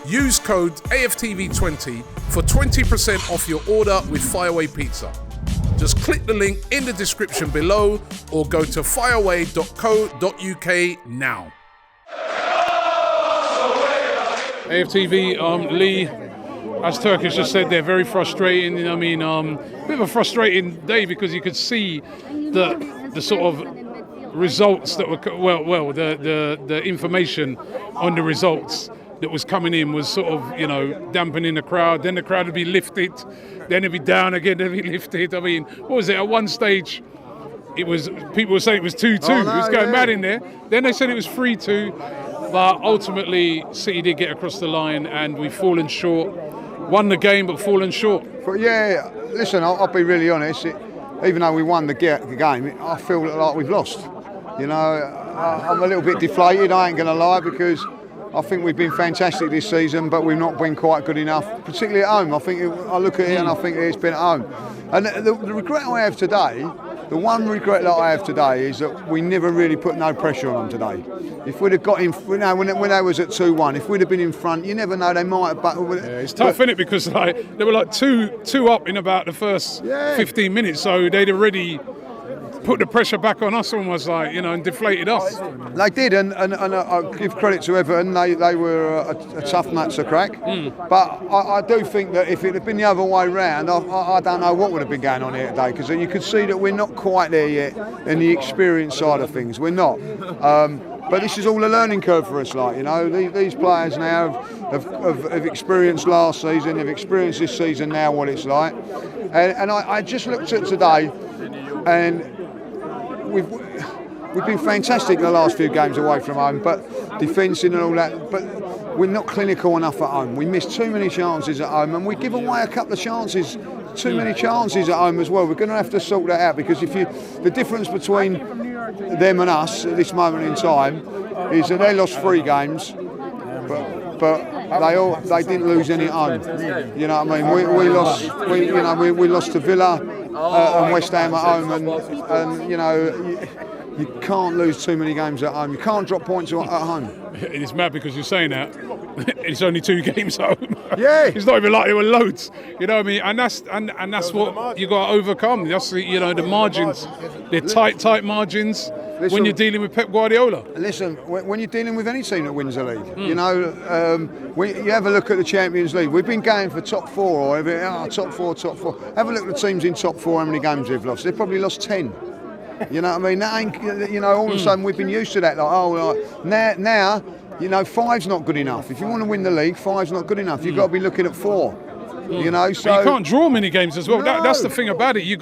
Use code AFTV20 for 20% off your order with Fireaway Pizza. Just click the link in the description below or go to fireaway.co.uk now. AFTV, Lee, as Turkish just said, they're very frustrating. I mean, a bit of a frustrating day because you could see the sort of results that were, the information on the results that was coming in was sort of, dampening the crowd. Then the crowd would be lifted, then it'd be down again, then it'd be lifted. I mean, what was it? At one stage, people were saying it was 2-2. It was going mad in there. Then they said it was 3-2. But ultimately, City did get across the line and we've fallen short. Won the game, but fallen short. But yeah, listen, I'll be really honest. Even though we won the game, I feel like we've lost. I'm a little bit deflated, I ain't going to lie, because I think we've been fantastic this season, but we've not been quite good enough, particularly at home. I look at it and I think it's been at home. And the regret I have today, the one regret that I have today is that we never really put no pressure on them today. If we'd have got in, when they was at 2-1, if we'd have been in front, you never know, they might have. It's tough, isn't it? Because they were like two up in about the first 15 minutes, so they'd already put the pressure back on us almost, and deflated us. They did, and I give credit to Everton. They were a tough nut to crack. But I do think that if it had been the other way round, I don't know what would have been going on here today, because you could see that we're not quite there yet in the experience side of things. We're not. But this is all a learning curve for us, these players now have experienced last season, they've experienced this season now what it's like. And I just looked at today, and we've been fantastic in the last few games away from home, but defending and all that, but we're not clinical enough at home. We miss too many chances at home, and we give away a couple of chances, too many chances at home as well. We're going to have to sort that out, because the difference between them and us at this moment in time is that they lost 3 games, but they didn't lose any at home. You know what I mean? We lost to Villa and West Ham at home, and you can't lose too many games at home. You can't drop points at home. It's mad because you're saying that. It's only 2 games home. Yeah. It's not even like there were loads. You know what I mean? And that's what you got to overcome. That's the margins. They're tight margins. Listen, when you're dealing with Pep Guardiola. Listen, when you're dealing with any team that wins the league, you have a look at the Champions League. We've been going for top 4 or whatever. Top four. Have a look at the teams in top 4. How many games they've lost? They've probably lost 10. You know what I mean? That ain't. All of a sudden we've been used to that. Now. 5's not good enough. If you want to win the league, 5's not good enough. You've got to be looking at 4. So but you can't draw many games as well. No. That's the thing about it.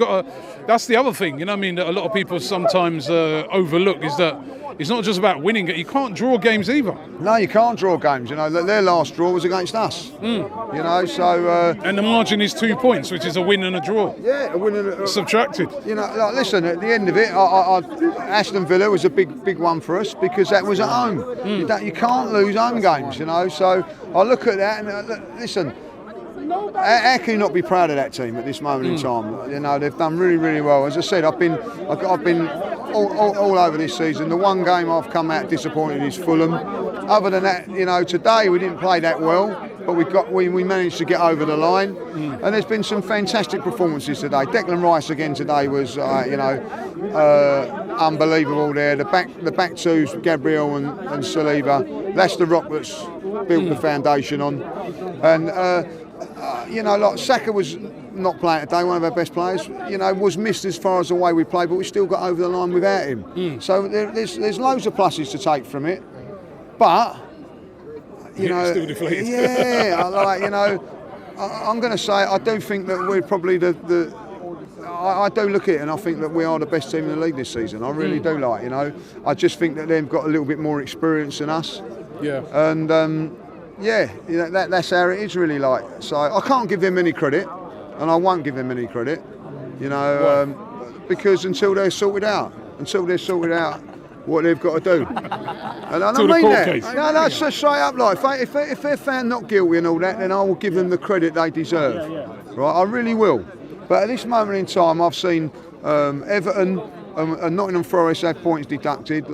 That's the other thing. That a lot of people sometimes overlook is that it's not just about winning. You can't draw games either. No, you can't draw games. Their last draw was against us. And the margin is 2 points, which is a win and a draw. Yeah, a win and a subtracted. Listen. At the end of it, Aston Villa was a big one for us because that was at home. You can't lose home games. So I look at that and listen. How can you not be proud of that team at this moment in time? They've done really, really well. As I said, I've been all over this season. The one game I've come out disappointed is Fulham. Other than that, today we didn't play that well, but we managed to get over the line. And there's been some fantastic performances today. Declan Rice again today was, unbelievable there. The back twos, Gabriel and Saliba. That's the rock that's built the foundation on. And Saka was not playing today, one of our best players, was missed as far as the way we played, but we still got over the line without him. So there's loads of pluses to take from it. But, still deflated. I'm going to say I do think that we're probably I do look at it and I think that we are the best team in the league this season. I really do I just think that they've got a little bit more experience than us. Yeah. And that's how it is really like. So I can't give them any credit, and I won't give them any credit, because until they're sorted out what they've got to do. And I mean that. Case. No, that's just straight up like if they're found not guilty and all that, then I will give them the credit they deserve. Right, I really will. But at this moment in time, I've seen Everton and Nottingham Forest had points deducted,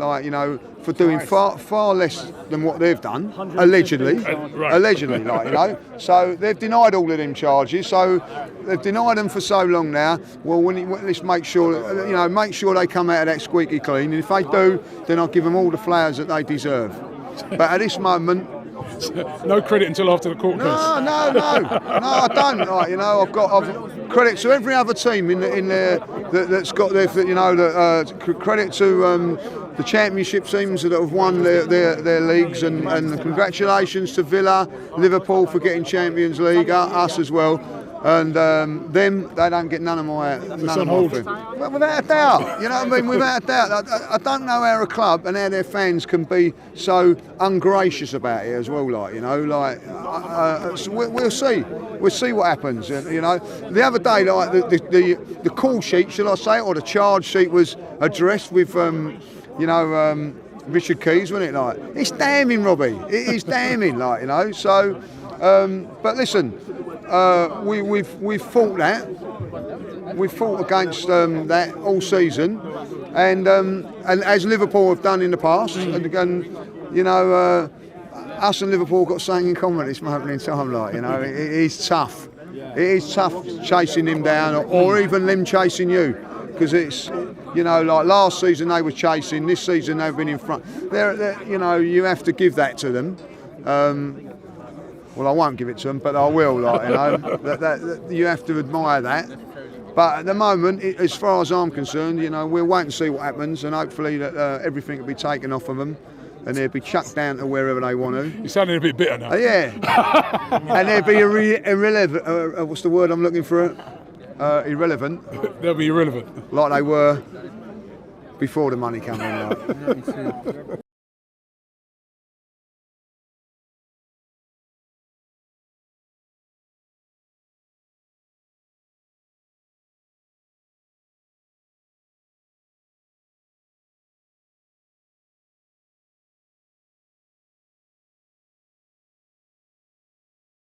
for doing far less than what they've done, allegedly. Right. Allegedly, like, you know. So they've denied all of them charges. So they've denied them for so long now. Well, let's make sure, you know, make sure they come out of that squeaky clean. And if they do, then I'll give them all the flowers that they deserve. But at this moment, no credit until after the court case. no, I don't. Like, you know, I've credit to every other team in there that's got their, you know, credit to the championship teams that have won their leagues, and congratulations to Villa, Liverpool for getting Champions League, us as well. And them, they don't get none of my thing. But without a doubt, you know what I mean? Without a doubt, I don't know how a club and how their fans can be so ungracious about it as well. Like, you know, like so we'll see what happens. You know, the other day, like the call sheet, shall I say, or the charge sheet was addressed with, you know, Richard Keys, wasn't it? Like, it's damning, Robbie. It is damning, like, you know. So, but listen. We've fought that. We've fought against that all season, and as Liverpool have done in the past, and you know, us and Liverpool got something in common at this moment in time. Like, you know, it is tough. It is tough chasing them down, or even them chasing you, because it's, you know, like last season they were chasing. This season they've been in front. They're, you know, you have to give that to them. Well, I won't give it to them, but I will. Like, you know, that you have to admire that. But at the moment, as far as I'm concerned, you know, we'll wait and see what happens, and hopefully that everything will be taken off of them, and they'll be chucked down to wherever they want to. You're sounding a bit bitter now. Yeah. And they'll be irrelevant. What's the word I'm looking for? Irrelevant. They'll be irrelevant. Like they were before the money came in. Like.